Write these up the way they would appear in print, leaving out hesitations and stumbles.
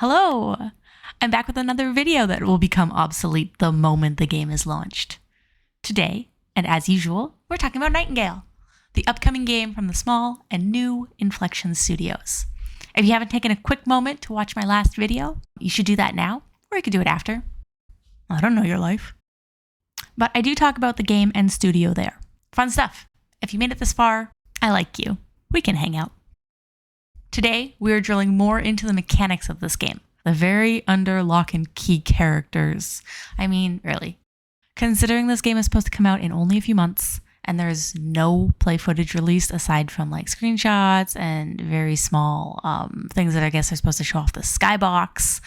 Hello! I'm back with another video that will become obsolete the moment the game is launched. Today, and as usual, we're talking about Nightingale, the upcoming game from the small and new Inflextion Studios. If you haven't taken a quick moment to watch my last video, you should do that now, or you could do it after. I don't know your life. But I do talk about the game and studio there. Fun stuff. If you made it this far, I like you. We can hang out. Today, we're drilling more into the mechanics of this game. The very under lock and key characters. I mean, really. Considering this game is supposed to come out in only a few months, and there's no play footage released aside from like screenshots and very small things that I guess are supposed to show off the skybox.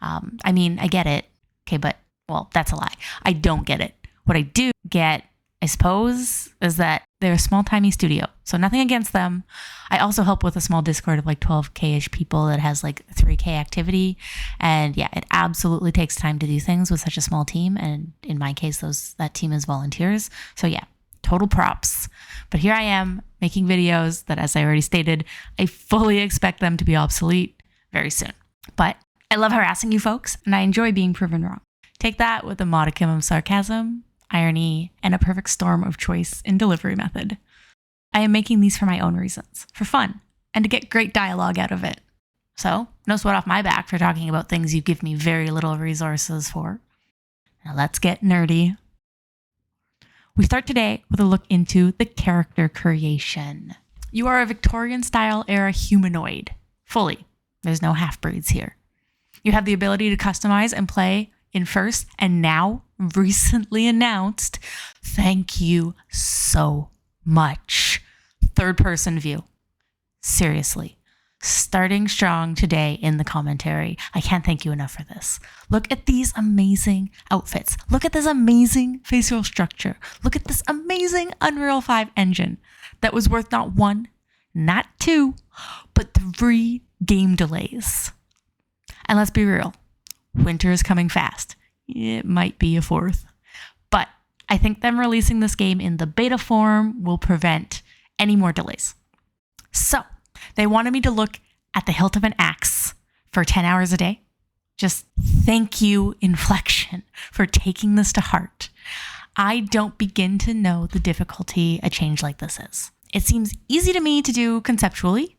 I mean, I get it. Okay, but, well, that's a lie. I don't get it. What I do get, I suppose, is that they're a small, tiny studio. So nothing against them. I also help with a small Discord of like 12K-ish people that has like 3K activity. And yeah, it absolutely takes time to do things with such a small team. And in my case, that team is volunteers. So yeah, total props. But here I am making videos that, as I already stated, I fully expect them to be obsolete very soon. But I love harassing you folks, and I enjoy being proven wrong. Take that with a modicum of sarcasm, irony, and a perfect storm of choice in delivery method. I am making these for my own reasons, for fun, and to get great dialogue out of it. So, no sweat off my back for talking about things you give me very little resources for. Now let's get nerdy. We start today with a look into the character creation. You are a Victorian style era humanoid, fully. There's no half-breeds here. You have the ability to customize and play in first and now recently announced, thank you so much, third-person view. Seriously, starting strong today in the commentary. I can't thank you enough for this. Look at these amazing outfits. Look at this amazing facial structure. Look at this amazing Unreal 5 engine that was worth not one, not two, but 3 game delays. And let's be real, winter is coming fast. It might be a 4th. But I think them releasing this game in the beta form will prevent any more delays. So, they wanted me to look at the hilt of an axe for 10 hours a day. Just thank you, Inflextion, for taking this to heart. I don't begin to know the difficulty a change like this is. It seems easy to me to do conceptually,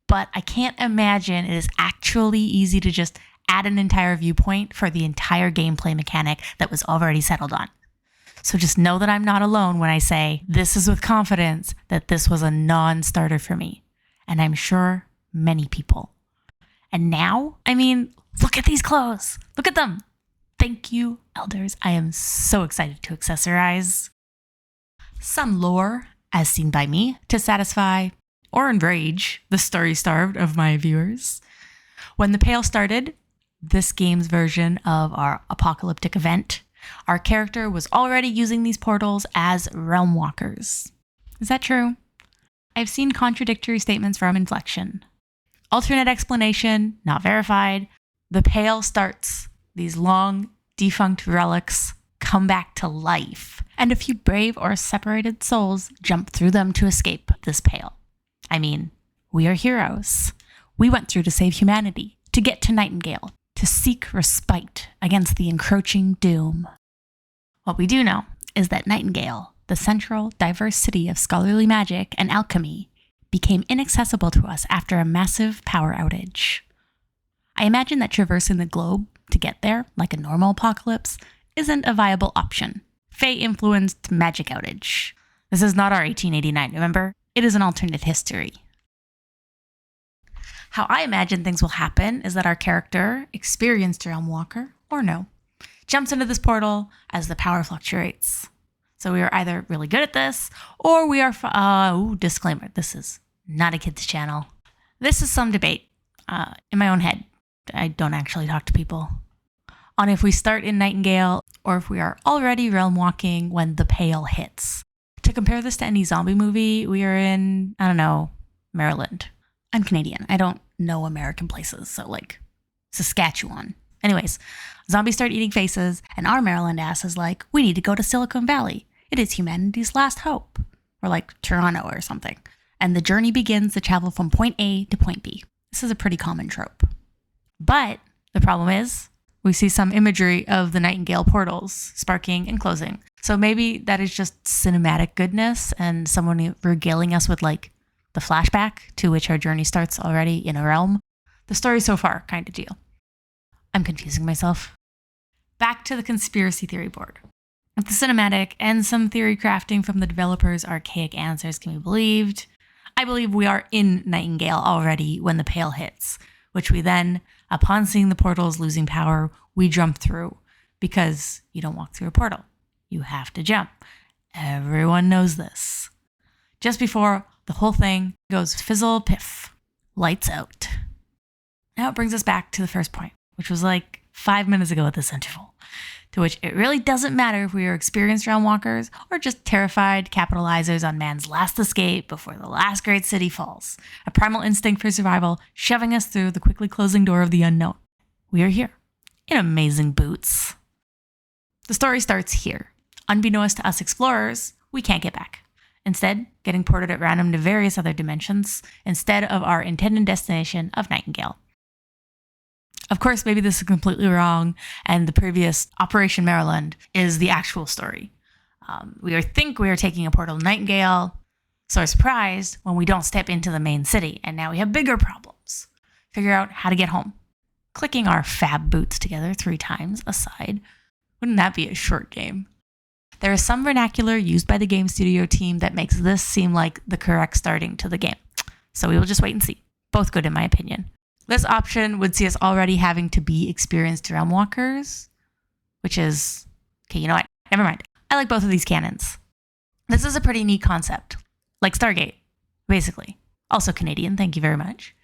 but I can't imagine it is actually easy to just add an entire viewpoint for the entire gameplay mechanic that was already settled on. So just know that I'm not alone when I say this is with confidence that this was a non-starter for me. And I'm sure many people. And now, I mean, look at these clothes. Look at them. Thank you, elders. I am so excited to accessorize. Some lore, as seen by me, to satisfy or enrage the story-starved of my viewers. When the Pale started, this game's version of our apocalyptic event, our character was already using these portals as Realmwalkers. Is that true? I've seen contradictory statements from Inflextion. Alternate explanation, not verified. The Pale starts. These long, defunct relics come back to life, and a few brave or separated souls jump through them to escape this Pale. I mean, we are heroes. We went through to save humanity, to get to Nightingale, to seek respite against the encroaching doom. What we do know is that Nightingale, the central, diverse city of scholarly magic and alchemy, became inaccessible to us after a massive power outage. I imagine that traversing the globe to get there, like a normal apocalypse, isn't a viable option. Fae-influenced magic outage. This is not our 1889, remember? It is an alternate history. How I imagine things will happen is that our character, experienced Realmwalker, or no, jumps into this portal as the power fluctuates. So we are either really good at this, or we are, disclaimer, this is not a kid's channel. This is some debate in my own head. I don't actually talk to people. On if we start in Nightingale, or if we are already realmwalking when the Pale hits. To compare this to any zombie movie, we are in, I don't know, Maryland. I'm Canadian. I don't know American places, so like Saskatchewan. Anyways, zombies start eating faces, and our Maryland ass is like, we need to go to Silicon Valley. It is humanity's last hope. Or like Toronto or something. And the journey begins to travel from point A to point B. This is a pretty common trope. But The problem is, we see some imagery of the Nightingale portals sparking and closing. So maybe that is just cinematic goodness and someone regaling us with like the flashback to which our journey starts already in a realm. The story so far kind of deal. I'm confusing myself. Back to the conspiracy theory board. If the cinematic and some theory crafting from the developers' archaic answers can be believed, I believe we are in Nightingale already when the Pale hits, which we then, upon seeing the portals losing power, we jump through, because you don't walk through a portal. You have to jump. Everyone knows this. Just before the whole thing goes fizzle piff, lights out. Now it brings us back to the first point, which was like 5 minutes ago at this interval, to which it really doesn't matter if we are experienced realmwalkers or just terrified capitalizers on man's last escape before the last great city falls. A primal instinct for survival shoving us through the quickly closing door of the unknown. We are here, in amazing boots. The story starts here. Unbeknownst to us explorers, we can't get back. Instead, getting ported at random to various other dimensions instead of our intended destination of Nightingale. Of course, maybe this is completely wrong, and the previous Operation Maryland is the actual story. We think we are taking a portal to Nightingale, so we're surprised when we don't step into the main city, and now we have bigger problems. Figure out how to get home. Clicking our fab boots together 3 times aside, wouldn't that be a short game? There is some vernacular used by the game studio team that makes this seem like the correct starting to the game, so we will just wait and see. Both good in my opinion. This option would see us already having to be experienced realmwalkers, which is, okay, you know what? Never mind. I like both of these canons. This is a pretty neat concept, like Stargate, basically. Also Canadian, thank you very much.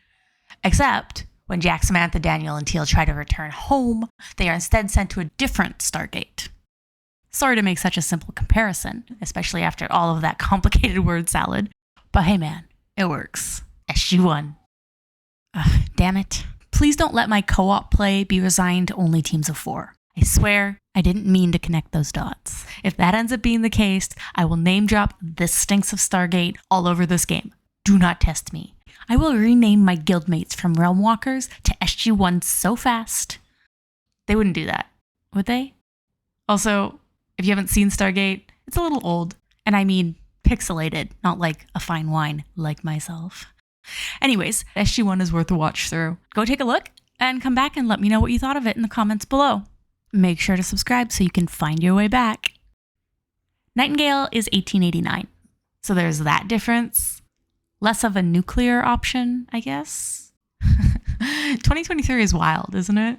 Except when Jack, Samantha, Daniel, and Teal try to return home, they are instead sent to a different Stargate. Sorry to make such a simple comparison, especially after all of that complicated word salad, but hey man, it works. SG-1. Damn it. Please don't let my co-op play be resigned to only teams of 4. I swear, I didn't mean to connect those dots. If that ends up being the case, I will name drop "This Stinks of Stargate" all over this game. Do not test me. I will rename my guildmates from Realmwalkers to SG-1 so fast. They wouldn't do that, would they? Also, if you haven't seen Stargate, it's a little old. And I mean pixelated, not like a fine wine like myself. Anyways, SG-1 is worth a watch through. Go take a look and come back and let me know what you thought of it in the comments below. Make sure to subscribe so you can find your way back. Nightingale is 1889, so there's that difference. Less of a nuclear option, I guess. 2023 is wild, isn't it?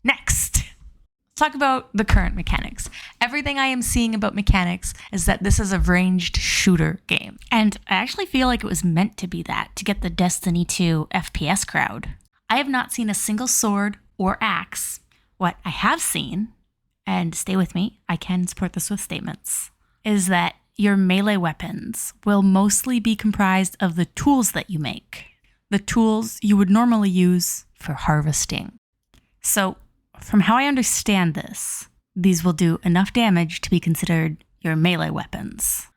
Next, let's talk about the current mechanics. Everything I am seeing about mechanics is that this is a ranged shooter game. And I actually feel like it was meant to be that, to get the Destiny 2 FPS crowd. I have not seen a single sword or axe. What I have seen, and stay with me, I can support this with statements, is that your melee weapons will mostly be comprised of the tools that you make. The tools you would normally use for harvesting. So, from how I understand this, these will do enough damage to be considered your melee weapons.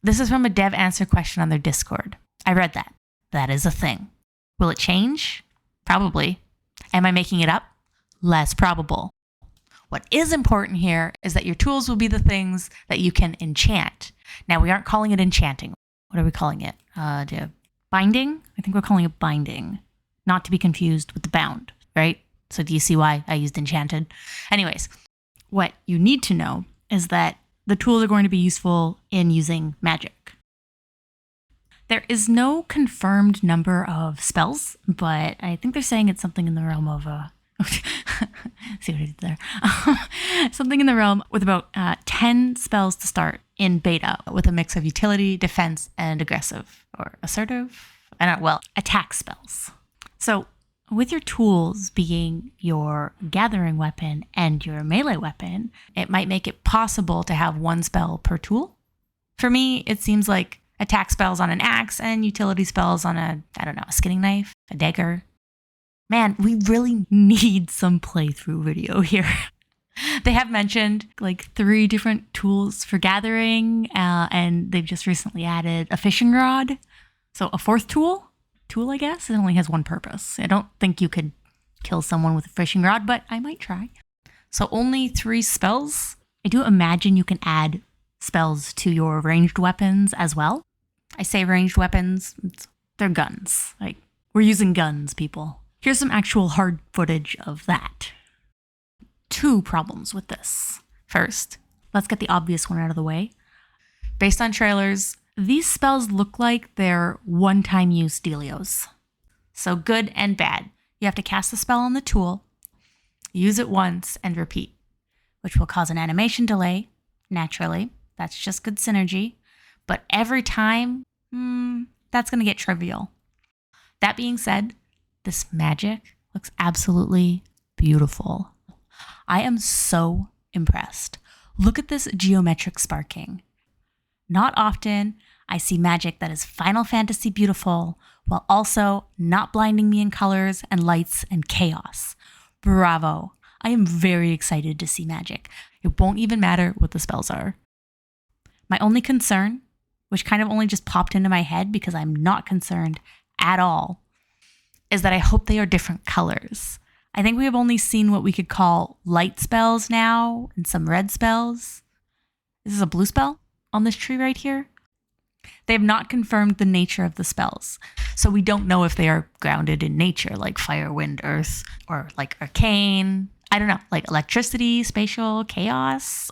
This is from a dev answer question on their Discord. I read that. That is a thing. Will it change? Probably. Am I making it up? Less probable. What is important here is that your tools will be the things that you can enchant. Now, we aren't calling it enchanting. What are we calling it? Binding? I think we're calling it binding. Not to be confused with the bound, right? So do you see why I used enchanted? Anyways, what you need to know is that the tools are going to be useful in using magic. There is no confirmed number of spells, but I think they're saying it's something in the realm of see what I did there? Something in the realm with about 10 spells to start in beta, with a mix of utility, defense, and aggressive or assertive. Attack spells. So with your tools being your gathering weapon and your melee weapon, it might make it possible to have 1 spell per tool. For me, it seems like attack spells on an axe and utility spells on a skinning knife, a dagger. Man, we really need some playthrough video here. They have mentioned like 3 different tools for gathering, and they've just recently added a fishing rod. So a 4th tool, I guess, it only has 1 purpose. I don't think you could kill someone with a fishing rod, but I might try. So only 3 spells. I do imagine you can add spells to your ranged weapons as well. I say ranged weapons, they're guns. Like, we're using guns, people. Here's some actual hard footage of that. 2 problems with this. First, let's get the obvious one out of the way. Based on trailers, these spells look like they're one-time use dealios. So good and bad. You have to cast the spell on the tool, use it once, and repeat, which will cause an animation delay, naturally. That's just good synergy. But every time, that's going to get trivial. That being said, this magic looks absolutely beautiful. I am so impressed. Look at this geometric sparking. Not often I see magic that is Final Fantasy beautiful while also not blinding me in colors and lights and chaos. Bravo. I am very excited to see magic. It won't even matter what the spells are. My only concern, which kind of only just popped into my head because I'm not concerned at all, is that I hope they are different colors. I think we have only seen what we could call light spells now and some red spells. Is this a blue spell on this tree right here? They have not confirmed the nature of the spells, so we don't know if they are grounded in nature, like fire, wind, earth, or like arcane. I don't know, like electricity, spatial, chaos,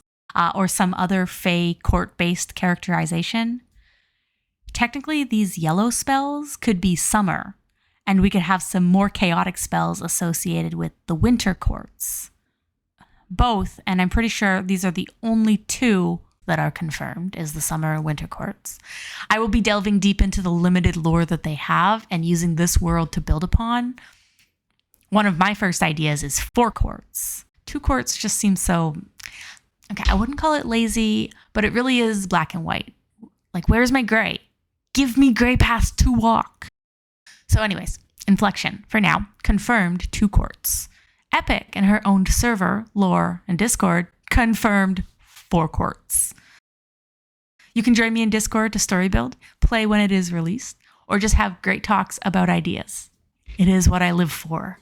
or some other Fae court-based characterization. Technically, these yellow spells could be summer, and we could have some more chaotic spells associated with the winter courts. Both, and I'm pretty sure these are the only 2 that are confirmed, is the summer and winter courts. I will be delving deep into the limited lore that they have and using this world to build upon. One of my first ideas is 4 courts. 2 courts just seem so... Okay, I wouldn't call it lazy, but it really is black and white. Like, where's my gray? Give me gray paths to walk. So anyways, Inflextion, for now, confirmed 2 courts. Epic and her owned server, lore, and Discord confirmed 4 courts. You can join me in Discord to story build, play when it is released, or just have great talks about ideas. It is what I live for.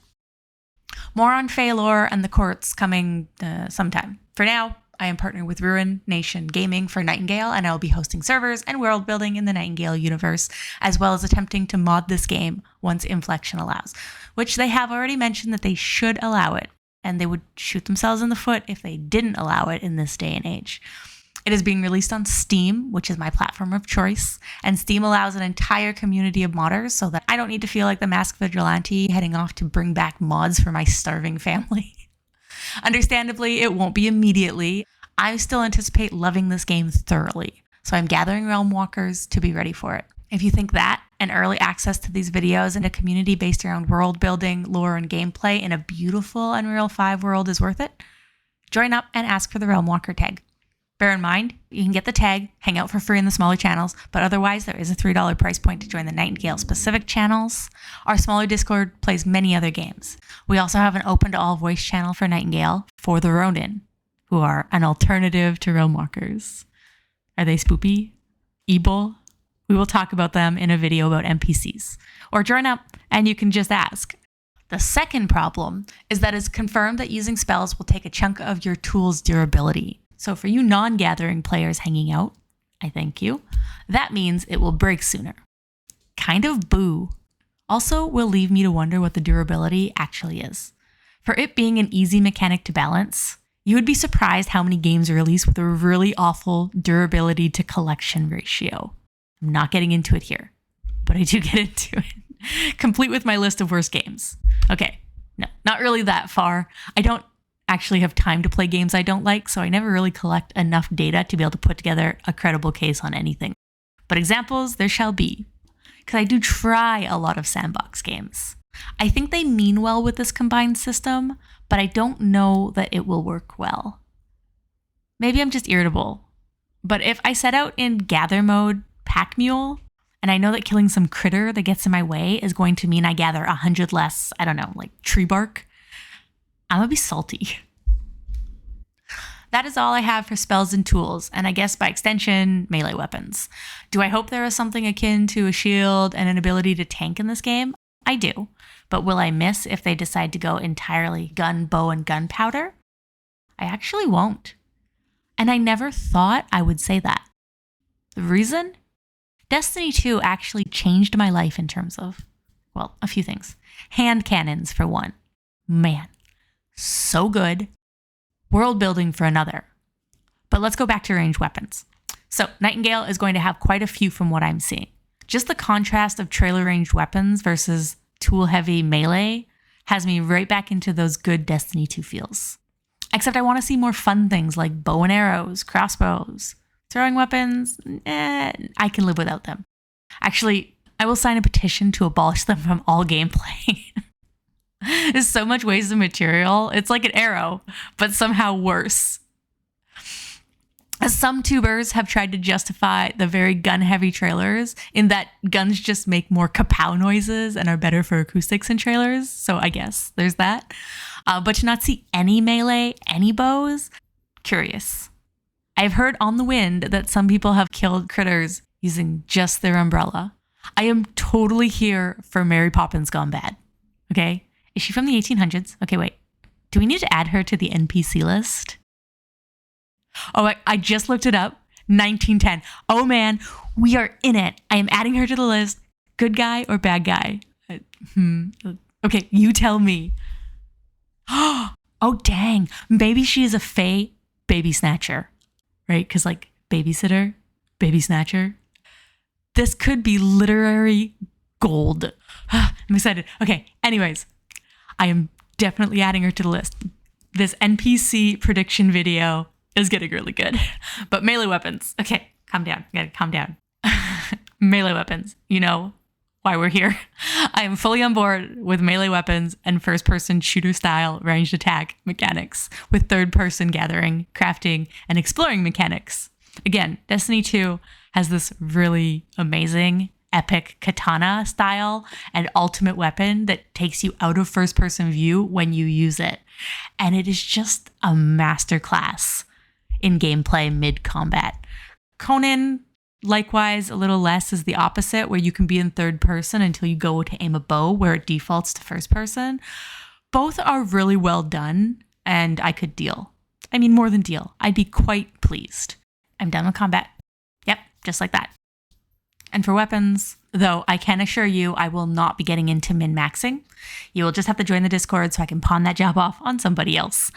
More on Fae lore and the courts coming sometime. For now, I am partnered with Ruin Nation Gaming for Nightingale, and I will be hosting servers and world building in the Nightingale universe, as well as attempting to mod this game once Inflextion allows, which they have already mentioned that they should allow it, and they would shoot themselves in the foot if they didn't allow it in this day and age. It is being released on Steam, which is my platform of choice, and Steam allows an entire community of modders so that I don't need to feel like the masked vigilante heading off to bring back mods for my starving family. Understandably, it won't be immediately. I still anticipate loving this game thoroughly, so I'm gathering Realmwalkers to be ready for it. If you think that and early access to these videos and a community based around world building, lore, and gameplay in a beautiful Unreal 5 world is worth it, join up and ask for the Realmwalker Tag. Bear in mind, you can get the tag, hang out for free in the smaller channels, but otherwise there is a $3 price point to join the Nightingale specific channels. Our smaller Discord plays many other games. We also have an open to all voice channel for Nightingale for the Ronin, who are an alternative to Realmwalkers. Are they spoopy? Evil? We will talk about them in a video about NPCs. Or join up and you can just ask. The second problem is that it's confirmed that using spells will take a chunk of your tool's durability. So for you non-gathering players hanging out, I thank you. That means it will break sooner. Kind of boo. Also will leave me to wonder what the durability actually is. For it being an easy mechanic to balance, you would be surprised how many games are released with a really awful durability to collection ratio. I'm not getting into it here, but I do get into it. Complete with my list of worst games. Okay, no, not really that far. I don't actually have time to play games I don't like, so I never really collect enough data to be able to put together a credible case on anything. But examples there shall be, because I do try a lot of Sandbox games. I think they mean well with this combined system, but I don't know that it will work well. Maybe I'm just irritable, but if I set out in gather mode pack mule, and I know that killing some critter that gets in my way is going to mean I gather 100 less, I don't know, like tree bark, I'm gonna be salty. That is all I have for spells and tools, and I guess by extension, melee weapons. Do I hope there is something akin to a shield and an ability to tank in this game? I do. But will I miss if they decide to go entirely gun, bow, and gunpowder? I actually won't. And I never thought I would say that. The reason? Destiny 2 actually changed my life in terms of, well, a few things. Hand cannons, for one. Man, so good. World building for another. But let's go back to ranged weapons. So Nightingale is going to have quite a few from what I'm seeing. Just the contrast of trailer ranged weapons versus tool heavy melee has me right back into those good Destiny 2 feels. Except I want to see more fun things like bow and arrows, crossbows, throwing weapons. I can live without them. Actually, I will sign a petition to abolish them from all gameplay. There's so much wasted material. It's like an arrow, but somehow worse. As some tubers have tried to justify the very gun-heavy trailers in that guns just make more kapow noises and are better for acoustics in trailers. So I guess there's that. But to not see any melee, any bows, curious. I've heard on the wind that some people have killed critters using just their umbrella. I am totally here for Mary Poppins Gone Bad. Okay? Is she from the 1800s? Okay, wait. Do we need to add her to the NPC list? Oh, I just looked it up. 1910. Oh man, we are in it. I am adding her to the list. Good guy or bad guy? Okay, you tell me. Oh dang, maybe she is a Fae baby snatcher, right? Because like babysitter, baby snatcher. This could be literary gold. I'm excited. Okay, anyways, I am definitely adding her to the list. This NPC prediction video is getting really good. But melee weapons. Okay, calm down. You gotta calm down. Melee weapons. You know why we're here. I am fully on board with melee weapons and first-person shooter-style ranged attack mechanics with third-person gathering, crafting, and exploring mechanics. Again, Destiny 2 has this really amazing, epic katana style and ultimate weapon that takes you out of first-person view when you use it. And it is just a masterclass in gameplay mid-combat. Conan, likewise, a little less is the opposite, where you can be in third person until you go to aim a bow, where it defaults to first person. Both are really well done, and I could deal. I mean, more than deal. I'd be quite pleased. I'm done with combat. Yep, just like that. And for weapons, though, I can assure you I will not be getting into min-maxing. You will just have to join the Discord so I can pawn that job off on somebody else.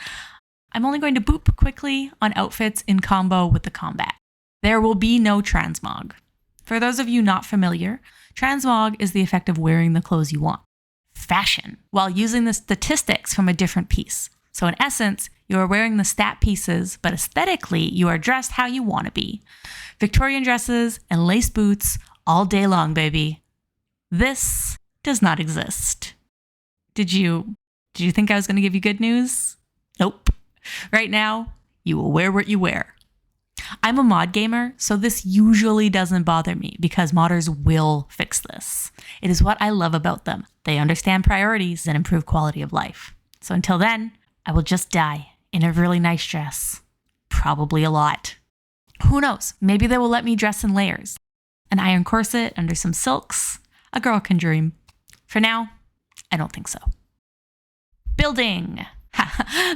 I'm only going to boop quickly on outfits in combo with the combat. There will be no Transmog. For those of you not familiar, Transmog is the effect of wearing the clothes you want. Fashion, while using the statistics from a different piece. So in essence, you are wearing the stat pieces, but aesthetically, you are dressed how you want to be. Victorian dresses and lace boots all day long, baby. This does not exist. Did you think I was going to give you good news? Nope. Right now, you will wear what you wear. I'm a mod gamer, so this usually doesn't bother me because modders will fix this. It is what I love about them. They understand priorities and improve quality of life. So until then, I will just die in a really nice dress. Probably a lot. Who knows? Maybe they will let me dress in layers. An iron corset under some silks. A girl can dream. For now, I don't think so. Building.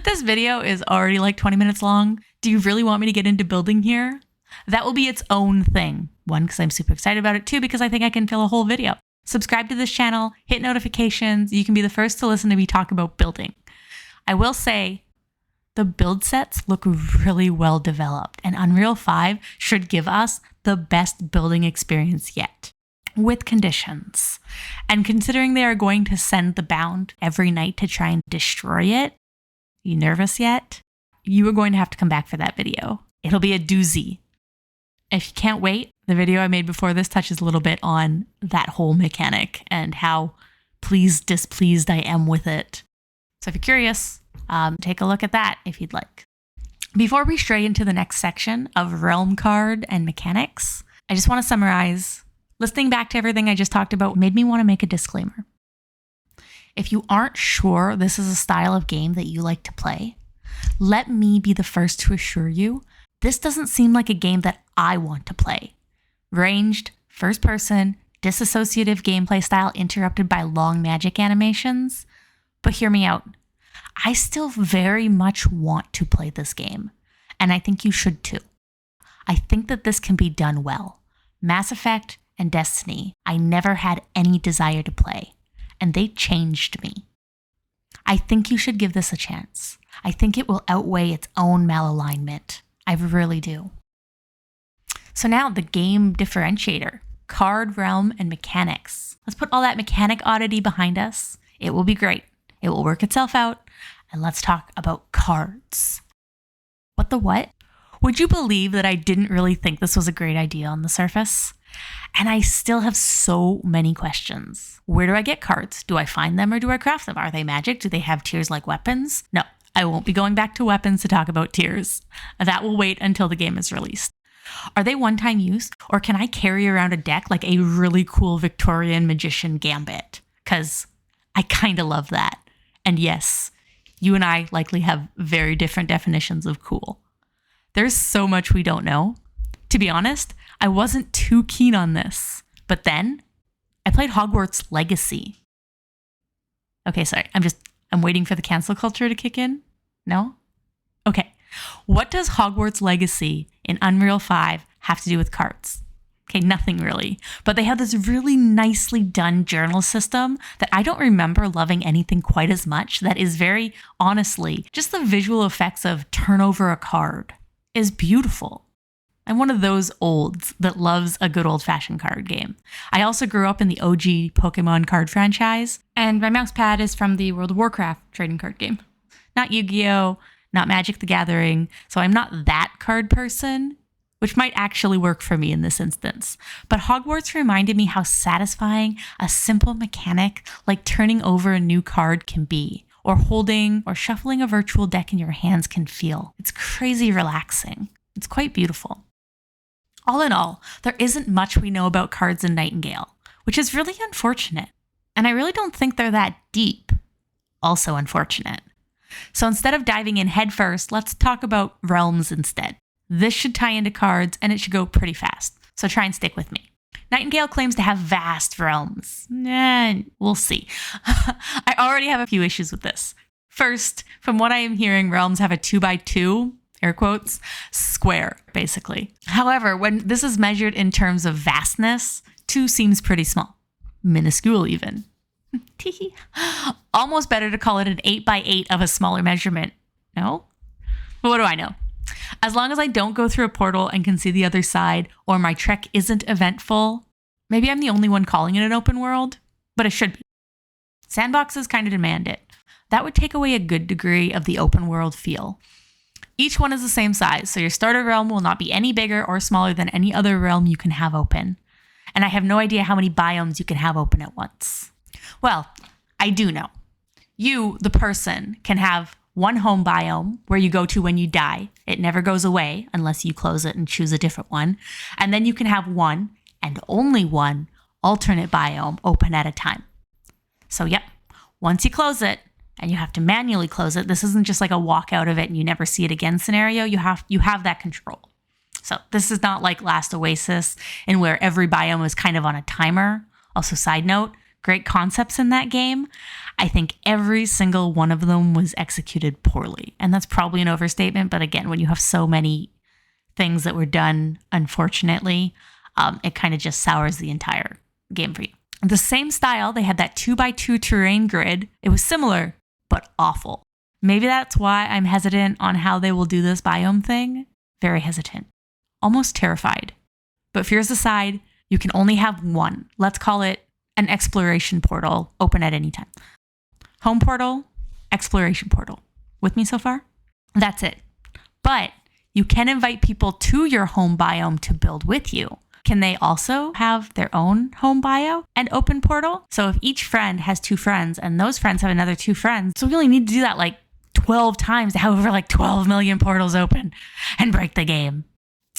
This video is already like 20 minutes long. Do you really want me to get into building here? That will be its own thing. One, because I'm super excited about it. Two, because I think I can fill a whole video. Subscribe to this channel, hit notifications. You can be the first to listen to me talk about building. I will say the build sets look really well developed, and Unreal 5 should give us the best building experience yet. With conditions. And considering they are going to send the Bound every night to try and destroy it, you nervous yet? You are going to have to come back for that video. It'll be a doozy. If you can't wait, the video I made before this touches a little bit on that whole mechanic and how pleased, displeased I am with it. So if you're curious, take a look at that if you'd like. Before we stray into the next section of realm card and mechanics, I just want to summarize. Listening back to everything I just talked about made me want to make a disclaimer. If you aren't sure this is a style of game that you like to play, let me be the first to assure you, this doesn't seem like a game that I want to play. Ranged, first person, disassociative gameplay style interrupted by long magic animations. But hear me out. I still very much want to play this game, and I think you should too. I think that this can be done well. Mass Effect and Destiny, I never had any desire to play, and they changed me. I think you should give this a chance. I think it will outweigh its own malalignment. I really do. So now the game differentiator, card, realm, and mechanics. Let's put all that mechanic oddity behind us. It will be great. It will work itself out. And let's talk about cards. What the what? Would you believe that I didn't really think this was a great idea on the surface? And I still have so many questions. Where do I get cards? Do I find them or do I craft them? Are they magic? Do they have tiers like weapons? No, I won't be going back to weapons to talk about tiers. That will wait until the game is released. Are they one-time use, or can I carry around a deck like a really cool Victorian magician gambit? Because I kind of love that. And yes, you and I likely have very different definitions of cool. There's so much we don't know. To be honest, I wasn't too keen on this. But then I played Hogwarts Legacy. Okay, sorry. I'm waiting for the cancel culture to kick in. No? Okay. What does Hogwarts Legacy in Unreal 5 have to do with cards? Okay, nothing really. But they have this really nicely done journal system that I don't remember loving anything quite as much. That is very honestly, just the visual effects of turn over a card is beautiful. I'm one of those olds that loves a good old-fashioned card game. I also grew up in the OG Pokemon card franchise, and my mouse pad is from the World of Warcraft trading card game. Not Yu-Gi-Oh!, not Magic the Gathering, so I'm not that card person, which might actually work for me in this instance. But Hogwarts reminded me how satisfying a simple mechanic like turning over a new card can be, or holding or shuffling a virtual deck in your hands can feel. It's crazy relaxing. It's quite beautiful. All in all, there isn't much we know about cards in Nightingale, which is really unfortunate. And I really don't think they're that deep. Also unfortunate. So instead of diving in headfirst, let's talk about realms instead. This should tie into cards and it should go pretty fast. So try and stick with me. Nightingale claims to have vast realms. We'll see. I already have a few issues with this. First, from what I am hearing, realms have a 2x2, air quotes, square, basically. However, when this is measured in terms of vastness, 2 seems pretty small. Minuscule even. Almost better to call it an 8x8 of a smaller measurement. No? But what do I know? As long as I don't go through a portal and can see the other side, or my trek isn't eventful, maybe I'm the only one calling it an open world, but it should be. Sandboxes kind of demand it. That would take away a good degree of the open world feel. Each one is the same size, so your starter realm will not be any bigger or smaller than any other realm you can have open. And I have no idea how many biomes you can have open at once. Well, I do know. You, the person, can have one home biome where you go to when you die. It never goes away unless you close it and choose a different one. And then you can have one, and only one, alternate biome open at a time. So yep, once you close it, and you have to manually close it, this isn't just like a walk out of it and you never see it again scenario. You have that control. So this is not like Last Oasis in where every biome is kind of on a timer. Also, side note, great concepts in that game. I think every single one of them was executed poorly. And that's probably an overstatement. But again, when you have so many things that were done, unfortunately, it kind of just sours the entire game for you. The same style, they had that 2x2 terrain grid. It was similar, but awful. Maybe that's why I'm hesitant on how they will do this biome thing. Very hesitant. Almost terrified. But fears aside, you can only have one. Let's call it an exploration portal, open at any time. Home portal, exploration portal. With me so far? That's it. But you can invite people to your home biome to build with you. Can they also have their own home bio and open portal? So if each friend has 2 friends and those friends have another 2 friends, so we only need to do that like 12 times to have over like 12 million portals open and break the game.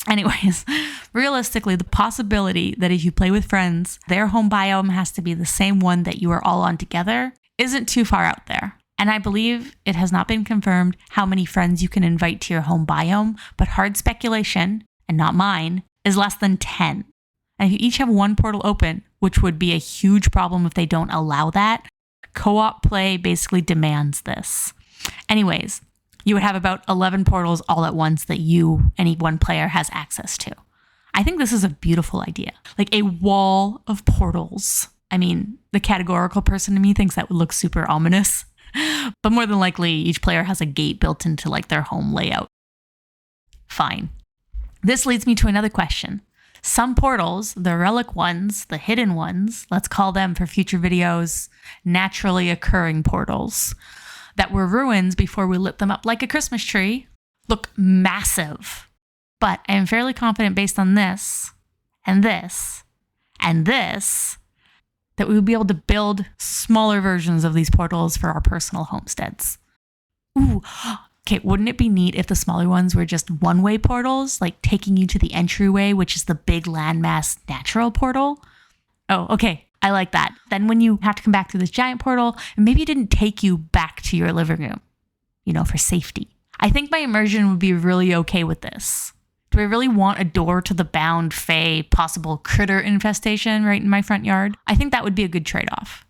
Anyways, realistically, the possibility that if you play with friends, their home biome has to be the same one that you are all on together isn't too far out there. And I believe it has not been confirmed how many friends you can invite to your home biome, but hard speculation, and not mine, is less than 10. And if you each have one portal open, which would be a huge problem if they don't allow that. Co-op play basically demands this. Anyways, you would have about 11 portals all at once that any one player, has access to. I think this is a beautiful idea. Like a wall of portals. I mean, the categorical person in me thinks that would look super ominous, but more than likely each player has a gate built into like their home layout. Fine. This leads me to another question. Some portals, the relic ones, the hidden ones, let's call them for future videos, naturally occurring portals that were ruins before we lit them up like a Christmas tree, look massive. But I am fairly confident based on this, and this, and this, that we would be able to build smaller versions of these portals for our personal homesteads. Ooh, okay, wouldn't it be neat if the smaller ones were just one-way portals, like taking you to the entryway, which is the big landmass natural portal? Oh, okay, I like that. Then when you have to come back through this giant portal, and maybe it didn't take you back to your living room, for safety. I think my immersion would be really okay with this. Do I really want a door to the bound Fae possible critter infestation right in my front yard? I think that would be a good trade-off.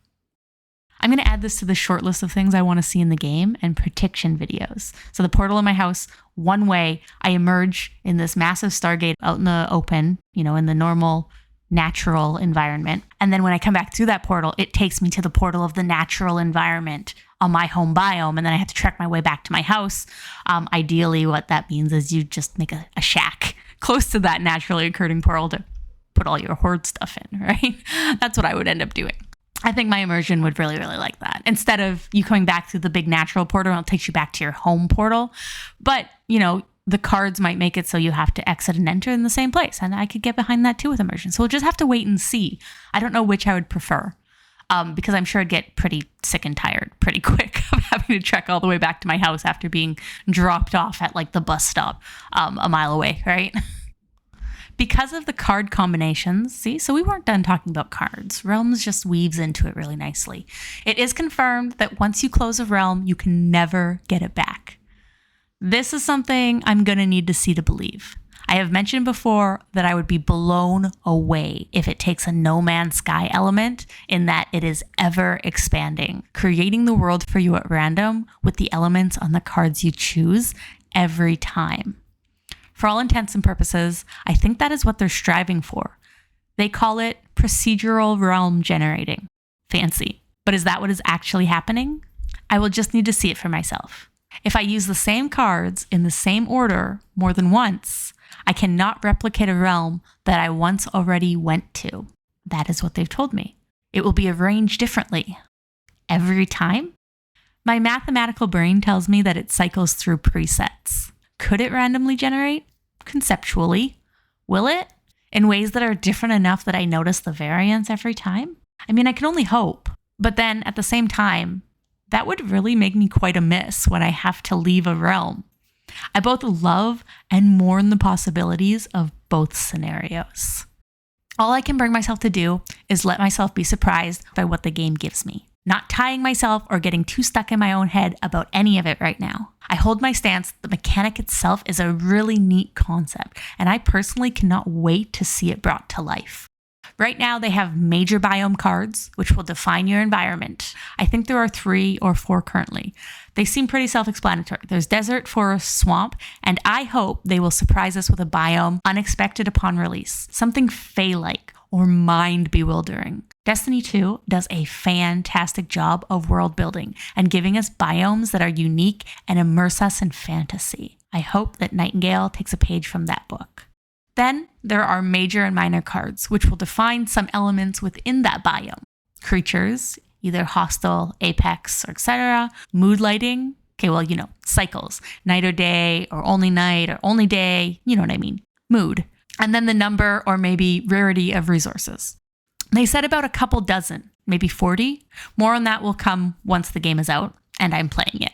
I'm going to add this to the short list of things I want to see in the game and prediction videos. So the portal in my house, one way, I emerge in this massive Stargate out in the open, in the normal natural environment. And then when I come back through that portal, it takes me to the portal of the natural environment on my home biome. And then I have to trek my way back to my house. Ideally, what that means is you just make a shack close to that naturally occurring portal to put all your hoard stuff in, right? That's what I would end up doing. I think my immersion would really, really like that. Instead of you coming back through the big natural portal, it takes you back to your home portal. But, the cards might make it so you have to exit and enter in the same place. And I could get behind that too with immersion. So we'll just have to wait and see. I don't know which I would prefer because I'm sure I'd get pretty sick and tired pretty quick of having to trek all the way back to my house after being dropped off at like the bus stop a mile away, right? Because of the card combinations, so we weren't done talking about cards. Realms just weaves into it really nicely. It is confirmed that once you close a realm, you can never get it back. This is something I'm going to need to see to believe. I have mentioned before that I would be blown away if it takes a No Man's Sky element in that it is ever expanding, creating the world for you at random with the elements on the cards you choose every time. For all intents and purposes, I think that is what they're striving for. They call it procedural realm generating. Fancy. But is that what is actually happening? I will just need to see it for myself. If I use the same cards in the same order more than once, I cannot replicate a realm that I once already went to. That is what they've told me. It will be arranged differently. Every time? My mathematical brain tells me that it cycles through presets. Could it randomly generate? Conceptually. Will it? In ways that are different enough that I notice the variance every time? I mean, I can only hope. But then at the same time, that would really make me quite a miss when I have to leave a realm. I both love and mourn the possibilities of both scenarios. All I can bring myself to do is let myself be surprised by what the game gives me, not tying myself or getting too stuck in my own head about any of it right now. I hold my stance that the mechanic itself is a really neat concept, and I personally cannot wait to see it brought to life. Right now, they have major biome cards, which will define your environment. I think there are 3 or 4 currently. They seem pretty self-explanatory. There's desert, forest, swamp, and I hope they will surprise us with a biome unexpected upon release. Something Fae-like or mind-bewildering. Destiny 2 does a fantastic job of world building and giving us biomes that are unique and immerse us in fantasy. I hope that Nightingale takes a page from that book. Then there are major and minor cards, which will define some elements within that biome. Creatures, either hostile, apex, or etc. Mood lighting, cycles. Night or day, or only day, you know what I mean. Mood. And then the number or maybe rarity of resources. They said about a couple dozen, maybe 40. More on that will come once the game is out and I'm playing it.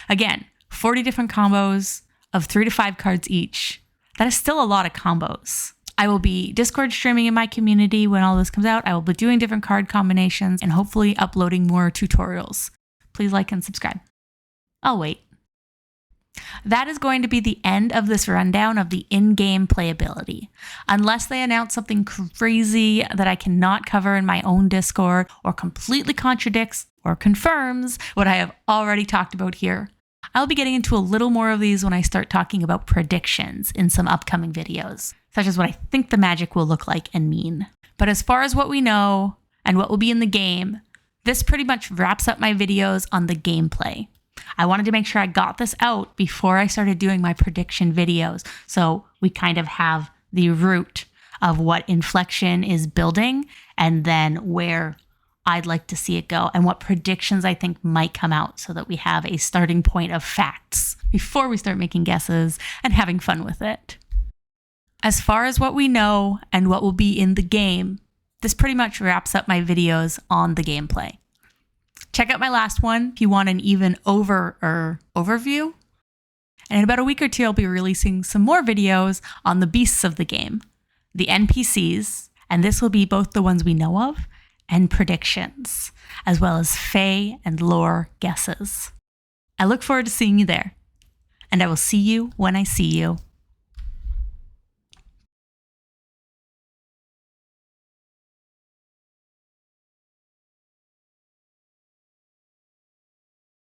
Again, 40 different combos of 3 to 5 cards each. That is still a lot of combos. I will be Discord streaming in my community when all this comes out. I will be doing different card combinations and hopefully uploading more tutorials. Please like and subscribe. I'll wait. that is going to be the end of this rundown of the in-game playability. Unless they announce something crazy that I cannot cover in my own Discord or completely contradicts or confirms what I have already talked about here. I'll be getting into a little more of these when I start talking about predictions in some upcoming videos, such as what I think the magic will look like and mean. But as far as what we know and what will be in the game, this pretty much wraps up my videos on the gameplay. I wanted to make sure I got this out before I started doing my prediction videos, so we kind of have the root of what Inflextion is building and then where I'd like to see it go and what predictions I think might come out so that we have a starting point of facts before we start making guesses and having fun with it. As far as what we know and what will be in the game, this pretty much wraps up my videos on the gameplay. Check out my last one if you want an even overview. And in about a week or two, I'll be releasing some more videos on the beasts of the game, the NPCs, and this will be both the ones we know of and predictions, as well as Fae and lore guesses. I look forward to seeing you there, and I will see you when I see you.